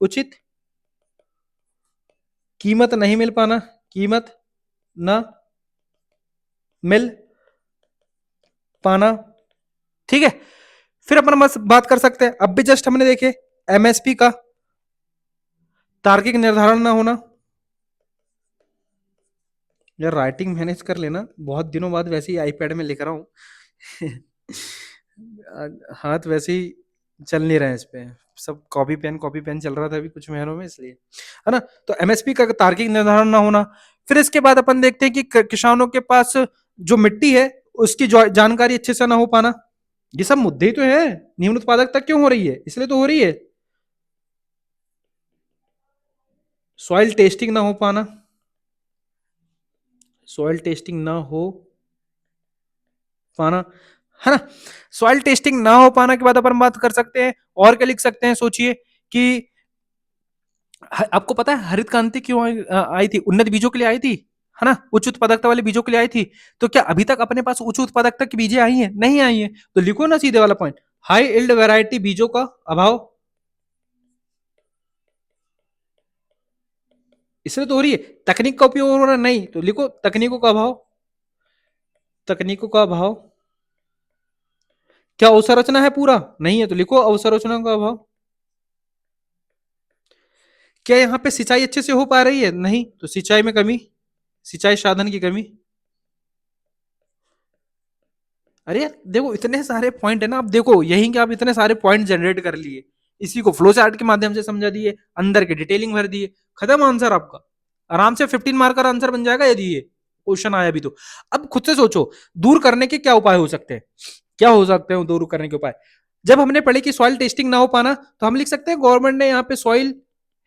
उचित कीमत नहीं मिल पाना, कीमत ना मिल पाना, ठीक है। फिर अपन बस बात कर सकते हैं, अब भी जस्ट हमने देखे एमएसपी का तार्किक निर्धारण ना होना। यार राइटिंग मैनेज कर लेना, बहुत दिनों बाद वैसे ही आईपैड में लिख रहा हूँ। हाथ वैसे ही चल नहीं रहे हैं इस पे, सब कॉपी पेन चल रहा था अभी कुछ महीनों में, इसलिए, है ना। तो एमएसपी का तार्किक निर्धारण ना होना। फिर इसके बाद अपन देखते हैं कि किसानों के पास जो मिट्टी है उसकी जानकारी अच्छे से ना हो पाना। ये सब मुद्दे तो है, निम्न उत्पादकता क्यों हो रही है, इसलिए तो हो रही है। सॉइल टेस्टिंग ना हो पाना, सॉइल टेस्टिंग ना हो पाना, है ना। सॉइल टेस्टिंग ना हो पाना के बाद अपन बात कर सकते हैं, और क्या लिख सकते हैं, सोचिए कि आपको पता है हरित क्रांति क्यों आई थी, उन्नत बीजों के लिए आई थी, है ना, उच्च उत्पादकता वाले बीजों के लिए आई थी। तो क्या अभी तक अपने पास उच्च उत्पादकता की बीजें आई हैं, नहीं आई हैं, तो लिखो ना सीधे वाला पॉइंट, हाई इल्ड वैरायटी बीजों का अभाव, इसलिए तो हो रही है। तकनीक का उपयोग हो रहा नहीं, तो लिखो तकनीकों का अभाव, तकनीकों का अभाव। क्या अवसंरचना है पूरा, नहीं है, तो लिखो अवसंरचना का अभाव। क्या यहाँ पे सिंचाई अच्छे से हो पा रही है, नहीं, तो सिंचाई में कमी, सिंचाई साधन की कमी। अरे यार देखो इतने सारे पॉइंट है ना, आप देखो यही कि आप इतने सारे पॉइंट जनरेट कर लिए, इसी को फ्लो चार्ट के माध्यम से समझा दिए, अंदर के डिटेलिंग भर दिए, खत्म आंसर आपका। आराम से 15 मार्क का आंसर बन जाएगा यदि ये क्वेश्चन आया भी तो। अब खुद से सोचो दूर करने के क्या उपाय हो सकते हैं, क्या हो सकते हैं दूर करने के उपाय। जब हमने पढ़ी कि सॉइल टेस्टिंग ना हो पाना, तो हम लिख सकते हैं गवर्नमेंट ने यहाँ पे सॉइल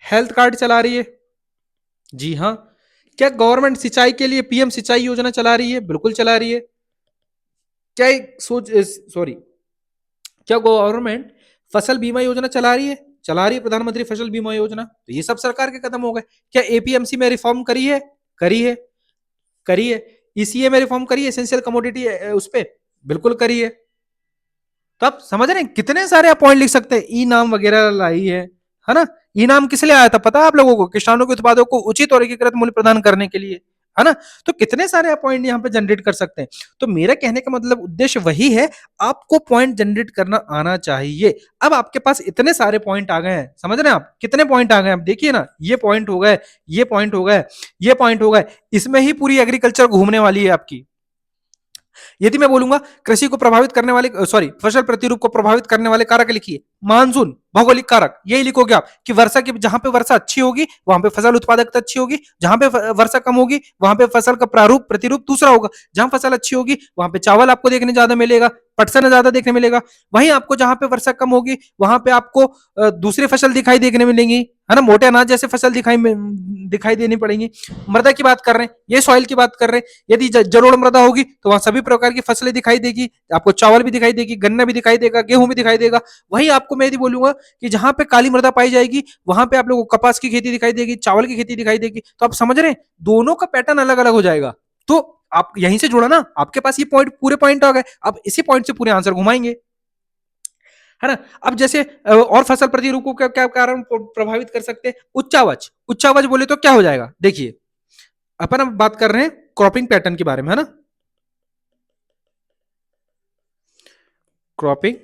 हेल्थ कार्ड चला रही है। जी हाँ। क्या गवर्नमेंट सिंचाई के लिए पीएम सिंचाई योजना चला रही है, बिल्कुल चला रही है। क्या सोच सॉरी, क्या गवर्नमेंट फसल बीमा योजना चला रही है, चला रही है, प्रधानमंत्री फसल बीमा योजना, तो ये सब सरकार के कदम हो गए। क्या एपीएमसी में रिफॉर्म करी है, करी है, करी है। ईसीए में रिफॉर्म करी है, एसेंशियल कमोडिटी उस पर बिल्कुल करी है। तो आप समझ रहे हैं कितने सारे आप पॉइंट लिख सकते हैं, ई नाम वगैरह लाई है ना। ई नाम किस लिए आया था पता है आप लोगों को? किसानों के उत्पादों को उचित और एकीकृत मूल्य प्रदान करने के लिए, है ना। तो कितने सारे आप पॉइंट यहाँ पे जनरेट कर सकते हैं। तो मेरा कहने का मतलब उद्देश्य वही है, आपको पॉइंट जनरेट करना आना चाहिए। अब आपके पास इतने सारे पॉइंट आ गए हैं, समझ रहे हैं आप कितने पॉइंट आ गए, आप देखिए ना, ये पॉइंट हो गए, ये पॉइंट हो गए, ये पॉइंट हो गए, इसमें ही पूरी एग्रीकल्चर घूमने वाली है आपकी। यदि मैं बोलूंगा कृषि को प्रभावित करने वाले, सॉरी, फसल प्रतिरूप को प्रभावित करने वाले कारक लिखिए, मानसून, भौगोलिक कारक, यही लिखोगे आप कि वर्षा की, जहां पे वर्षा अच्छी होगी वहां पे फसल उत्पादकता अच्छी होगी, जहां पे वर्षा कम होगी वहां पे फसल का प्रारूप प्रतिरूप दूसरा होगा, जहां फसल अच्छी होगी वहां पे चावल आपको देखने ज्यादा मिलेगा, पटसन ज्यादा देखने मिलेगा, वहीं आपको जहां पे वर्षा कम होगी वहां पे आपको दूसरी फसल दिखाई देखने मिलेंगी, है ना, मोटे अनाज जैसे फसल दिखाई देनी पड़ेंगी। मृदा की बात कर रहे हैं, ये सॉइल की बात कर रहे हैं, यदि जलोढ़ मृदा होगी तो वहां सभी प्रकार की फसलें दिखाई देगी, आपको चावल भी दिखाई देगी, गन्ना भी दिखाई देगा, गेहूं भी दिखाई देगा। वहीं आपको मैं यदि बोलूंगा कि जहां पे काली मृदा पाई जाएगी वहां पे आप लोगों को कपास की खेती दिखाई देगी, चावल की खेती दिखाई देगी। तो आप समझ रहे हैं दोनों का पैटर्न अलग अलग हो जाएगा। तो आप यहीं से जुड़ा ना, आपके पास ये पॉइंट, पूरे पॉइंट आ गए, आप इसी पॉइंट से पूरे आंसर घुमाएंगे, है ना। अब जैसे और फसल प्रतिरूप को क्या क्या कारण प्रभावित कर सकते हैं, उच्चावच, उच्चावच बोले तो क्या हो जाएगा, देखिए अपन अब बात कर रहे हैं क्रॉपिंग पैटर्न के बारे में, है ना। क्रॉपिंग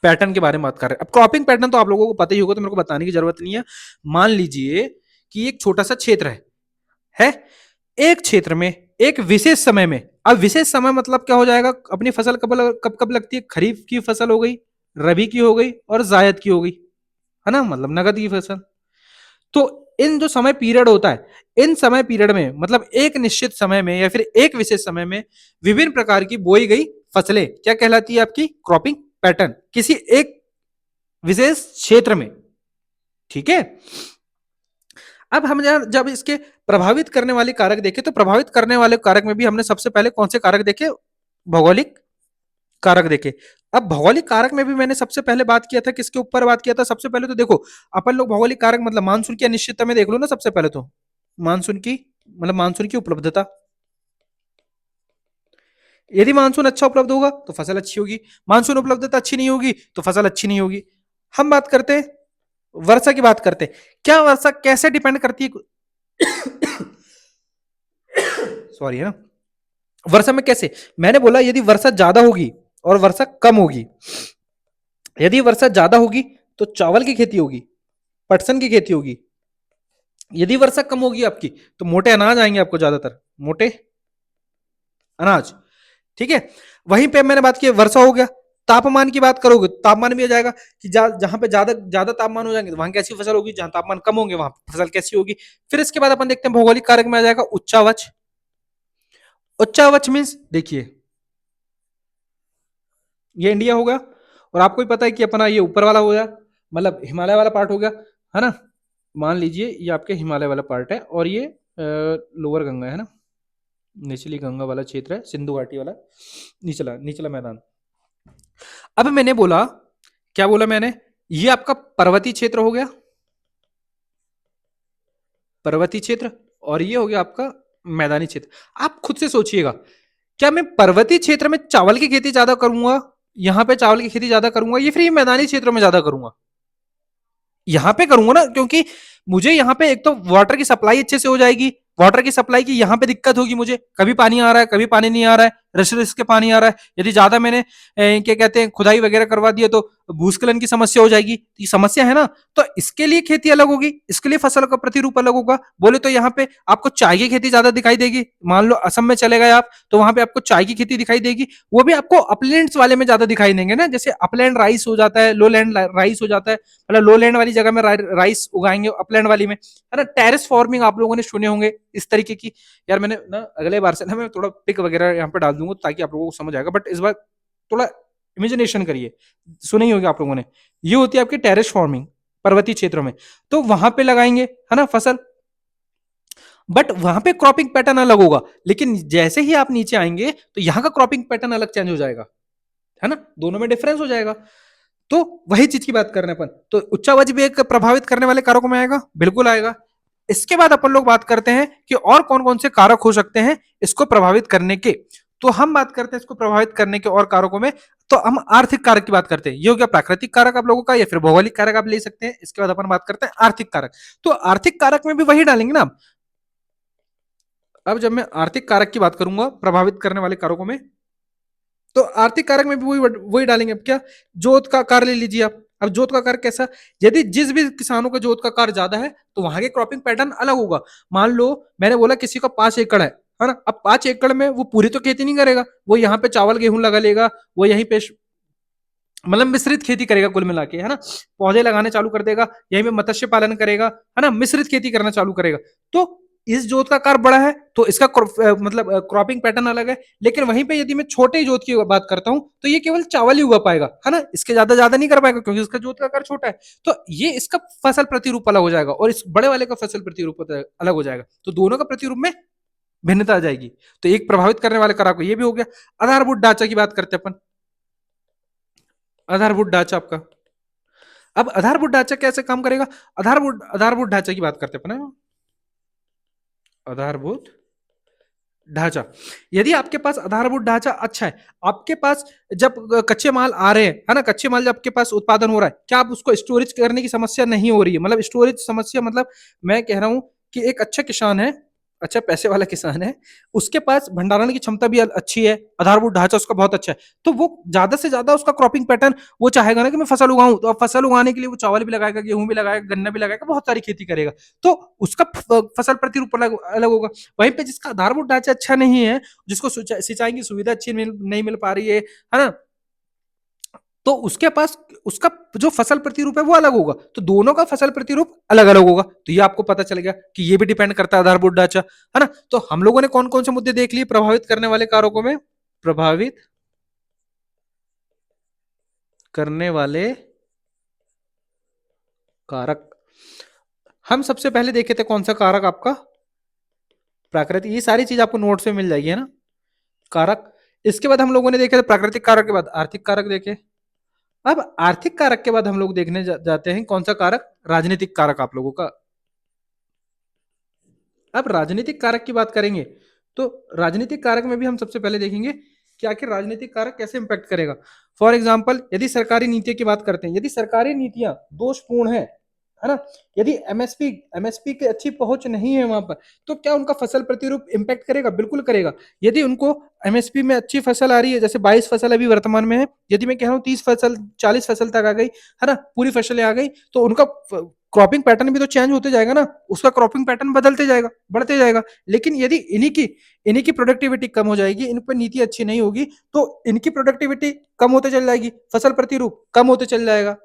पैटर्न के बारे में बात कर रहे हैं। अब क्रॉपिंग पैटर्न तो आप लोगों को पता ही होगा, तो मेरे को बताने की जरूरत नहीं है। मान लीजिए कि एक छोटा सा क्षेत्र है एक क्षेत्र में एक विशेष समय में, अब विशेष समय मतलब क्या हो जाएगा, अपनी फसल कब कब कब लगती है, खरीफ की फसल हो गई, रबी की हो गई और जायद की हो गई, है ना, मतलब नगद की फसल। तो इन जो समय पीरियड होता है, इन समय पीरियड में मतलब एक निश्चित समय में या फिर एक विशेष समय में विभिन्न प्रकार की बोई गई फसलें क्या कहलाती है, आपकी क्रॉपिंग पैटर्न, किसी एक विशेष क्षेत्र में, ठीक है। अब हम जब इसके प्रभावित करने वाले कारक देखे, तो प्रभावित करने वाले कारक में भी हमने सबसे पहले कौन से कारक देखे, भौगोलिक कारक देखे। अब भौगोलिक कारक में भी मैंने सबसे पहले बात किया था, किसके ऊपर बात किया था, सबसे पहले तो देखो अपन लोग भौगोलिक कारक मतलब मानसून की अनिश्चितता में देख लो ना, सबसे पहले तो मानसून की, मतलब मानसून की उपलब्धता, यदि मानसून अच्छा उपलब्ध होगा तो फसल अच्छी होगी, मानसून उपलब्धता अच्छी नहीं होगी तो फसल अच्छी नहीं होगी। हम बात करते हैं वर्षा की, बात करते हैं क्या वर्षा कैसे डिपेंड करती है सॉरी, है ना, वर्षा में कैसे, मैंने बोला यदि वर्षा ज्यादा होगी और वर्षा कम होगी, यदि वर्षा ज्यादा होगी तो चावल की खेती होगी, पटसन की खेती होगी, यदि वर्षा कम होगी आपकी तो मोटे अनाज आएंगे आपको, ज्यादातर मोटे अनाज, ठीक है। वहीं पे मैंने बात की वर्षा हो गया, तापमान की बात करोगे तापमान भी आ जाएगा कि जहां पे ज्यादा ज्यादा तापमान हो जाएंगे तो वहां कैसी फसल होगी, जहां तापमान कम होंगे वहां फसल कैसी होगी। फिर इसके बाद अपन देखते हैं भौगोलिक कारक में आ जाएगा उच्चावच, उच्चावच मीन्स देखिए ये इंडिया होगा, और आपको भी पता है कि अपना ये ऊपर वाला हो गया, मतलब हिमालय वाला पार्ट हो गया, है ना। मान लीजिए ये आपके हिमालय वाला पार्ट है और ये लोअर गंगा है ना, निचली गंगा वाला क्षेत्र है, सिंधु घाटी वाला निचला निचला मैदान। अब मैंने बोला, क्या बोला मैंने, ये आपका पर्वतीय क्षेत्र हो गया, पर्वतीय क्षेत्र, और ये हो गया आपका मैदानी क्षेत्र। आप खुद से सोचिएगा, क्या मैं पर्वतीय क्षेत्र में चावल की खेती ज्यादा करूंगा, यहां पे चावल की खेती ज्यादा करूंगा, या फिर ये मैदानी क्षेत्रों में ज्यादा करूंगा, यहां पे करूंगा ना, क्योंकि मुझे यहाँ पे एक तो वाटर की सप्लाई अच्छे से हो जाएगी, वाटर की सप्लाई की यहाँ पे दिक्कत होगी, मुझे कभी पानी आ रहा है कभी पानी नहीं आ रहा है, रस रस के पानी आ रहा है, यदि ज्यादा मैंने क्या कहते हैं खुदाई वगैरह करवा दिया तो भूस्खलन की समस्या हो जाएगी, ये समस्या है ना। तो इसके लिए खेती अलग होगी, इसके लिए फसल का प्रतिरूप अलग होगा। बोले तो यहाँ पे आपको चाय की खेती ज्यादा दिखाई देगी, मान लो असम में चले गए आप तो वहां पे आपको चाय की खेती दिखाई देगी, वो भी आपको अपलैंड्स वाले में ज्यादा दिखाई देंगे ना, जैसे अपलैंड राइस हो जाता है, लो लैंड राइस हो जाता है, मतलब लो लैंड वाली जगह में राइस उगाएंगे, अपलैंड वाली में, है ना। टेरेस फार्मिंग आप लोगों ने सुने होंगे इस तरीके की, यार मैंने ना अगले बार से ना मैं थोड़ा पिक वगैरह यहाँ पे डाल दूंगा ताकि आप लोगों को समझ आएगा, बट इस बार थोड़ा इमेजिनेशन करिए, सुने ही होगी आप लोगों ने, ये होती है आपकी टेरेस फार्मिंग पर्वतीय क्षेत्रों में, तो वहां पे लगाएंगे, है ना, फसल। बट वहां पे क्रॉपिंग पैटर्न अलग होगा, लेकिन जैसे ही आप नीचे आएंगे तो यहाँ का क्रॉपिंग पैटर्न अलग चेंज हो जाएगा, है ना, दोनों में डिफरेंस हो जाएगा। तो वही चीज की बात कर रहे हैं अपन, तो उच्चावच भी एक प्रभावित करने वाले कारकों में आएगा, बिल्कुल आएगा। इसके बाद अपन लोग बात करते हैं कि और कौन कौन से कारक हो सकते हैं इसको प्रभावित करने के। तो हम बात करते हैं इसको प्रभावित करने के और कारकों में, तो हम आर्थिक कारक की बात करते हैं। ये हो गया प्राकृतिक कारक आप लोगों का, या फिर भौगोलिक कारक आप ले सकते हैं। इसके बाद अपन बात करते हैं आर्थिक कारक। तो आर्थिक कारक में भी वही डालेंगे ना। अब जब मैं आर्थिक कारक की बात करूंगा प्रभावित करने वाले कारकों में, तो आर्थिक कारक में भी वही वही डालेंगे। अब क्या, जोत का कार्य ले लीजिए आप। अब जोत का कार्य कैसा, यदि जिस भी किसानों का जोत का कार्य ज्यादा है तो वहां के क्रॉपिंग पैटर्न अलग होगा। मान लो मैंने बोला किसी का 5 एकड़ है ना। अब 5 एकड़ में वो पूरी तो खेती नहीं करेगा, वो यहाँ पे चावल गेहूं लगा लेगा, वो यहीं पे मतलब मिश्रित खेती करेगा कुल मिला के, है ना। पौधे लगाने चालू कर देगा, यहीं पे मत्स्य पालन करेगा, है ना, मिश्रित खेती करना चालू करेगा। तो इस जोत का कार बड़ा है तो इसका मतलब क्रॉपिंग पैटर्न अलग है। लेकिन वहीं पे यदि मैं छोटे जोत की बात करता हूं तो ये केवल चावल ही उगा पाएगा, है ना, इसके ज्यादा ज्यादा नहीं कर पाएगा क्योंकि इसका जोत का कार छोटा है। तो ये इसका फसल प्रतिरूप अलग हो जाएगा और इस बड़े वाले का फसल प्रतिरूप अलग हो जाएगा। तो दोनों का प्रतिरूप में भिन्नता आ जाएगी। तो एक प्रभावित करने वाले कारक को ये भी हो गया। आधारभूत ढांचा की बात करते हैं अपन। आधारभूत ढांचा आपका, अब आधारभूत ढांचा कैसे काम करेगा। आधारभूत आधारभूत ढांचा की बात करते हैं अपन। आधारभूत ढांचा, यदि आपके पास आधारभूत ढांचा अच्छा है, आपके पास जब कच्चे माल आ रहे हैं, है ना, कच्चे माल जब आपके पास उत्पादन हो रहा है, क्या आप उसको स्टोरेज करने की समस्या नहीं हो रही है। मतलब स्टोरेज समस्या मतलब मैं कह रहा हूं कि एक अच्छा किसान है, अच्छा पैसे वाला किसान है, उसके पास भंडारण की क्षमता भी अच्छी है, आधारभूत ढांचा उसका बहुत अच्छा है, तो वो ज्यादा से ज्यादा उसका क्रॉपिंग पैटर्न वो चाहेगा ना कि मैं फसल उगाऊं। तो अब फसल उगाने के लिए वो चावल भी लगाएगा, गेहूं भी लगाएगा, गन्ना भी लगाएगा, बहुत सारी खेती करेगा। तो उसका फसल प्रतिरूप अलग अलग होगा। वहीं पे जिसका आधारभूत ढांचा अच्छा नहीं है, जिसको सिंचाई की सुविधा अच्छी नहीं मिल पा रही है ना, तो उसके पास उसका जो फसल प्रतिरूप है वो अलग होगा। तो दोनों का फसल प्रतिरूप अलग अलग होगा। तो ये आपको पता चल गया कि ये भी डिपेंड करता है आधारभूत ढांचा, है ना। तो हम लोगों ने कौन कौन से मुद्दे देख लिए प्रभावित करने वाले कारकों में। प्रभावित करने वाले कारक, हम सबसे पहले देखे थे कौन सा कारक आपका, प्राकृतिक। ये सारी चीज आपको नोट्स में मिल जाएगी, है ना, कारक। इसके बाद हम लोगों ने देखे थे प्राकृतिक कारक के बाद आर्थिक कारक देखे। अब आर्थिक कारक के बाद हम लोग देखने जाते हैं कौन सा कारक, राजनीतिक कारक आप लोगों का। अब राजनीतिक कारक की बात करेंगे तो राजनीतिक कारक में भी हम सबसे पहले देखेंगे कि आखिर राजनीतिक कारक कैसे इंपैक्ट करेगा। फॉर एग्जाम्पल यदि सरकारी नीतियों की बात करते हैं, यदि सरकारी नीतियां दोषपूर्ण है ना, यदि एमएसपी एमएसपी की अच्छी पहुंच नहीं है वहां पर, तो क्या उनका फसल प्रतिरूप इंपैक्ट करेगा, बिल्कुल करेगा। यदि उनको एमएसपी में अच्छी फसल आ रही है, जैसे 22 फसल अभी वर्तमान में है, यदि मैं कह रहा हूँ 30 फसल 40 फसल तक आ गई, है ना, पूरी फसलें आ गई, तो उनका क्रॉपिंग पैटर्न भी तो चेंज होते जाएगा ना, उसका क्रॉपिंग पैटर्न बदलते जाएगा, बढ़ते जाएगा। लेकिन यदि इन्हीं की प्रोडक्टिविटी कम हो जाएगी, इन पर नीति अच्छी नहीं होगी, तो इनकी प्रोडक्टिविटी कम होते चल जाएगी, फसल प्रतिरूप कम होते चल जाएगा।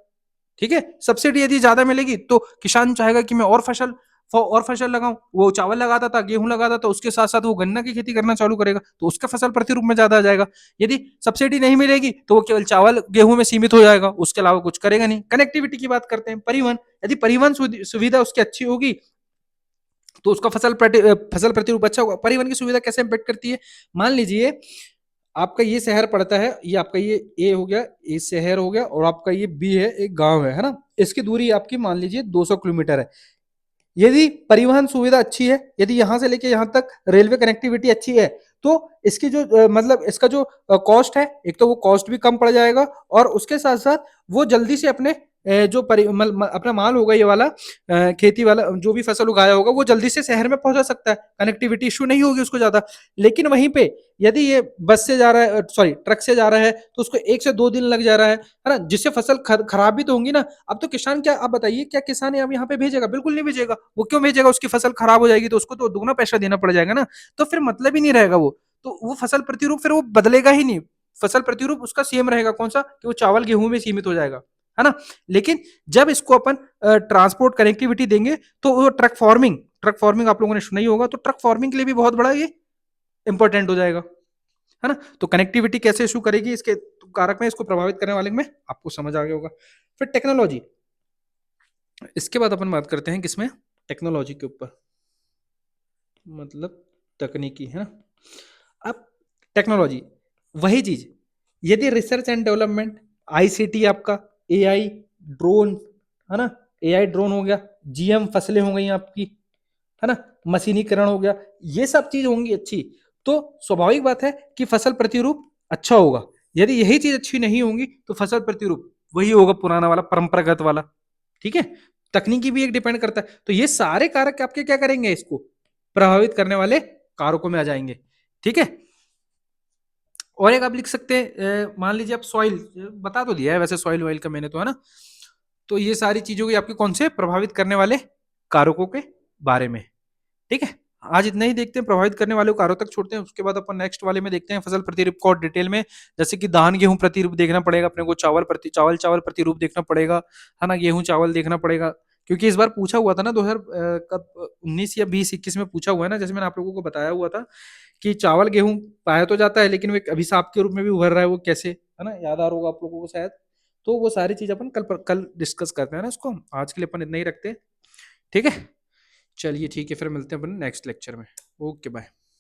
ठीक है, सब्सिडी यदि ज्यादा मिलेगी तो किसान चाहेगा कि मैं और फसल लगाऊं। वो चावल लगाता था, गेहूं लगाता था, उसके साथ साथ वो गन्ना की खेती करना चालू करेगा, तो उसका फसल प्रतिरूप में ज्यादा आ जाएगा। यदि सब्सिडी नहीं मिलेगी तो वो केवल चावल गेहूं में सीमित हो जाएगा, उसके अलावा कुछ करेगा नहीं। कनेक्टिविटी की बात करते हैं, परिवहन, यदि परिवहन सुविधा उसकी अच्छी होगी तो उसका फसल प्रतिरूप अच्छा होगा। परिवहन की सुविधा कैसे इंपैक्ट करती है, मान लीजिए आपका ये शहर पड़ता है, ये आपका ये ए हो गया, ए शहर हो गया, और आपका ये बी है, एक गांव है ना। इसकी दूरी आपकी मान लीजिए 200 किलोमीटर है। यदि परिवहन सुविधा अच्छी है, यदि यहां से लेके यहां तक रेलवे कनेक्टिविटी अच्छी है, तो इसकी जो मतलब इसका जो कॉस्ट है, एक तो वो कॉस्ट भी कम पड़ जाएगा, और उसके साथ साथ वो जल्दी से अपने जो अपना माल होगा ये वाला खेती वाला जो भी फसल उगाया होगा, वो जल्दी से शहर में पहुंचा सकता है, कनेक्टिविटी इशू नहीं होगी उसको ज्यादा। लेकिन वहीं पे यदि ये बस से जा रहा है, सॉरी ट्रक से जा रहा है, तो उसको 1 से 2 दिन लग जा रहा है ना, जिससे फसल खराब भी तो होंगी ना। अब तो किसान क्या, आप बताइए क्या किसान अब यहाँ पे भेजेगा, बिल्कुल नहीं भेजेगा। वो क्यों भेजेगा, उसकी फसल खराब हो जाएगी तो उसको तो दुगना पैसा देना पड़ जाएगा ना, तो फिर मतलब ही नहीं रहेगा वो। तो वो फसल प्रतिरूप फिर वो बदलेगा ही नहीं, फसल प्रतिरूप उसका सेम रहेगा, कौन सा, कि वो चावल गेहूं में सीमित हो जाएगा, है ना। लेकिन जब इसको अपन ट्रांसपोर्ट कनेक्टिविटी देंगे तो वो ट्रक फार्मिंग आप लोगों ने सुना ही होगा, तो ट्रक फार्मिंग के लिए भी बहुत बड़ा ये इंपॉर्टेंट हो जाएगा, है ना। तो कनेक्टिविटी कैसे इशू करेगी इसके कारक में, इसको प्रभावित करने वाले में आपको समझ आ गया होगा। फिर टेक्नोलॉजी, इसके बाद अपन बात करते हैं किसमें, टेक्नोलॉजी के ऊपर, मतलब तकनीकी, है ना। अब टेक्नोलॉजी वही चीज, यदि रिसर्च एंड डेवलपमेंट, आईसीटी आपका, एआई, ड्रोन, है ना, एआई ड्रोन हो गया, जीएम फसलें हो गई आपकी, है ना, मशीनीकरण हो गया, ये सब चीज होंगी अच्छी, तो स्वाभाविक बात है कि फसल प्रतिरूप अच्छा होगा। यदि यही चीज अच्छी नहीं होगी तो फसल प्रतिरूप वही होगा, पुराना वाला, परंपरागत वाला। ठीक है, तकनीकी भी एक डिपेंड करता है। तो ये सारे कारक आपके क्या करेंगे, इसको प्रभावित करने वाले कारकों में आ जाएंगे। ठीक है, और एक आप लिख सकते हैं, मान लीजिए आप सॉइल, बता तो दिया है वैसे सॉइल वॉइल का मैंने तो, है ना। तो ये सारी चीजों की आपके कौन से प्रभावित करने वाले कारकों के बारे में। ठीक है, आज इतना ही देखते हैं, प्रभावित करने वाले कारों तक छोड़ते हैं, उसके बाद अपन नेक्स्ट वाले में देखते हैं फसल प्रतिरूप को और डिटेल में। जैसे कि धान गेहूं प्रतिरूप देखना पड़ेगा अपने को, चावल प्रतिरूप देखना पड़ेगा, है ना, गेहूं चावल देखना पड़ेगा। क्योंकि इस बार पूछा हुआ था ना, 2000 कब 19 या 20 21 में पूछा हुआ है ना, जैसे मैंने आप लोगों को बताया हुआ था कि चावल गेहूं पाया तो जाता है लेकिन वो एक अभिशाप के रूप में भी उभर रहा है, वो कैसे, है ना, याद आ रहा होगा आप लोगों को शायद। तो वो सारी चीज अपन कल डिस्कस करते हैं ना इसको, आज के लिए अपन इतना ही रखते हैं। ठीक है, चलिए ठीक है, फिर मिलते हैं अपन नेक्स्ट लेक्चर में। Okay bye.